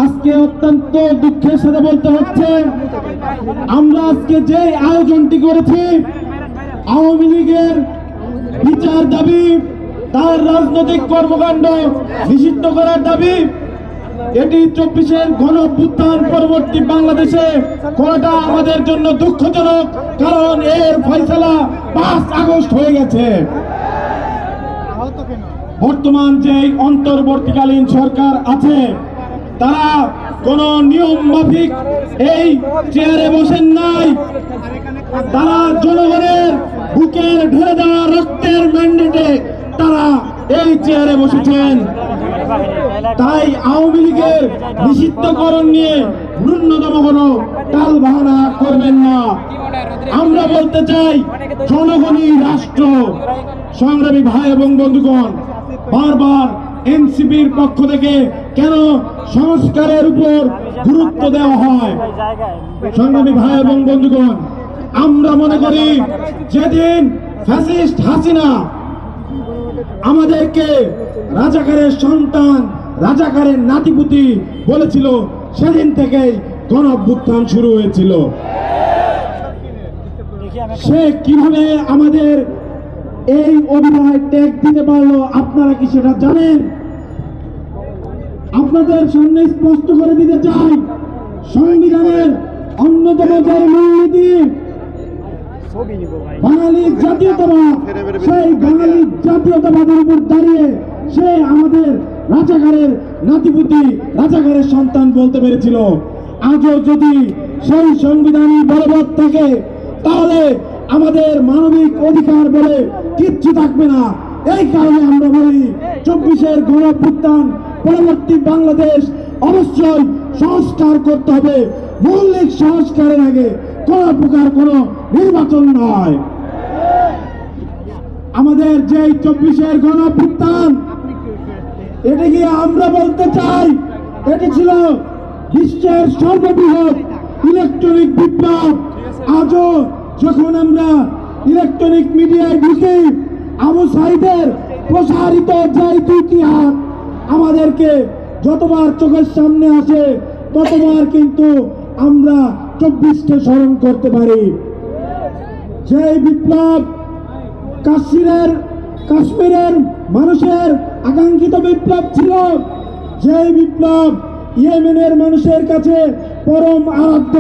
আজকে অত্যন্ত দুঃখের সাথে বলতে হচ্ছে, আমরা আজকে যে আয়োজনটি করেছি আওয়ামী লীগের বিচার দাবি, তার রাজনৈতিক কর্মকাণ্ড নিষিদ্ধ করার দাবি, এটি 24-এর গণ অভ্যুত্থান পরবর্তী বাংলাদেশে করাটা আমাদের জন্য দুঃখজনক, কারণ এর ফয়সালা 5 আগস্ট হয়ে গেছে। বর্তমান যে অন্তর্বর্তীকালীন সরকার আছে তারা কোন নিয়ম মাফিক এই চেয়ারে বসেন নাই, তারা জনগণের বুকের ঢেলে দেওয়া রক্তের ম্যান্ডেটে তারা এই চেয়ারে বসেছেন। তাই আওয়ামী লীগের নিষিদ্ধকরণ নিয়ে ন্যূনতম কোনো টাল বাহানা করবেন না। আমরা বলতে চাই জনগণই রাষ্ট্র। সংগ্রামী ভাই এবং বন্ধুগণ, বারবার এনসিপির পক্ষ থেকে কেন সংস্কারের উপর গুরুত্ব দেওয়া হয়? সংগ্রামী ভাই এবং বন্ধুগণ, আমরা মনে করি যেদিন ফ্যাসিস্ট হাসিনা আমাদেরকে রাজাকারের সন্তান, রাজাকারের নাতিপুতি বলেছিল, সেদিন থেকেই গণ অভ্যুত্থান শুরু হয়েছিল। সে কিভাবে আমাদের এই অভিনয় ট্যাগ দিতে পারলো আপনারা কি সেটা জানেন? আপনাদের সামনে স্পষ্ট করে দিতে চাই, সংবিধানের অন্যতম যে মূলনীতি বাঙালি জাতীয়তাবাদ, সেই বাঙালি জাতীয়তাবাদের উপর দাঁড়িয়ে সে আমাদের রাজাকারের নাতিপুতি, রাজাকারের সন্তান বলতে পেরেছিল। আজও যদি সেই সংবিধানই বলবৎ থাকে তাহলে আমাদের মানবিক অধিকার বলে কিচ্ছু থাকবে না। এই কারণে আমরা বলি 24-এর গণ অভ্যুত্থান পরবর্তী বাংলাদেশ অবশ্যই সংস্কার করতে হবে। মৌলিক সংস্কারের আগে কোন প্রকার কোন নির্বাচন নয়। আমাদের যে 24-এর গণ অভ্যুত্থান, এটি কি আমরা বলতে চাই এটি ছিল বিশ্বের সর্ববৃহৎ ইলেকট্রনিক বিপ্লব। আজও যখন আমরা ইলেকট্রনিক মিডিয়ায় ঢুকি, আবু সাইদের প্রসারিত যে ইতিহাস আমাদেরকে যতবার চোখের সামনে আসে ততবার কিন্তু আমরা 24কে স্মরণ করতে পারি। যে বিপ্লব কাশ্মীরের মানুষের আকাঙ্ক্ষিত বিপ্লব ছিল, যে বিপ্লব ইয়েমেনের মানুষের কাছে পরম আরাধ্য,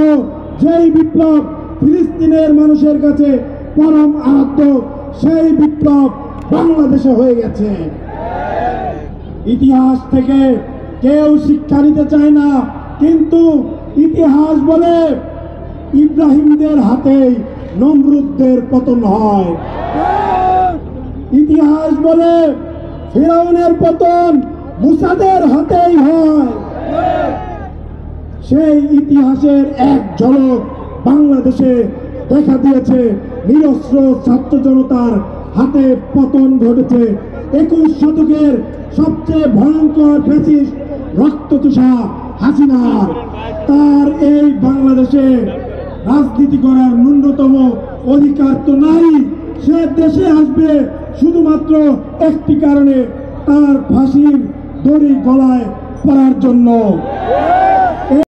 যেই বিপ্লব ফিলিস্তিনের মানুষের কাছে পরম আরাধ্য, সেই বিপ্লব বাংলাদেশে হয়ে গেছে। ইতিহাস থেকে কেউ শিক্ষা নিতে চায় না, কিন্তু ইতিহাস বলে ইব্রাহিমদের হাতেই নমরুদদের পতন হয়। ইতিহাস বলে ফিরআউনের পতন মুসাদের হাতেই হয়। সেই ইতিহাসের এক ঝলক বাংলাদেশে দেখা দিয়েছে। নিরস্ত্র ছাত্র জনতার হাতে পতন ঘটেছে। 21 শতকের সবচেয়ে ভয়ঙ্কর ফ্যাসিস্ট রক্তচোষা হাসিনার, তার এই বাংলাদেশে রাজনীতি করার ন্যূনতম অধিকার তো নাই। সে দেশে আসবে শুধুমাত্র একটি কারণে, তার ফাঁসির দড়ি গলায় পড়ার জন্য।